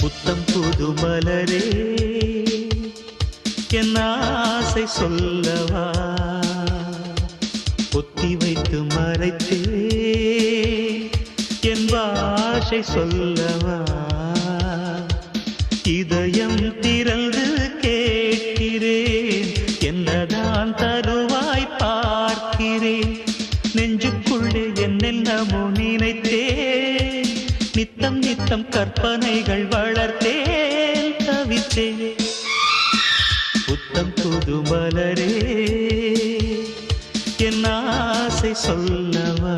புத்தம் புது மலரே என் ஆசை சொல்லவா பொத்தி வைத்து மறைத்தே என் பாஷை சொல்லவா இதயம் திறந்து கேட்கிறேன் என்னதான் தருவாய் பார்க்கிறேன் நெஞ்சுக்குள்ளே என்னென்னமோ நினைத்தேன் நித்தம் நித்தம் கற்பனைகள் வளர்த்தேன் தவித்தேன் புத்தம் புது மலரே என் ஆசை சொல்லவா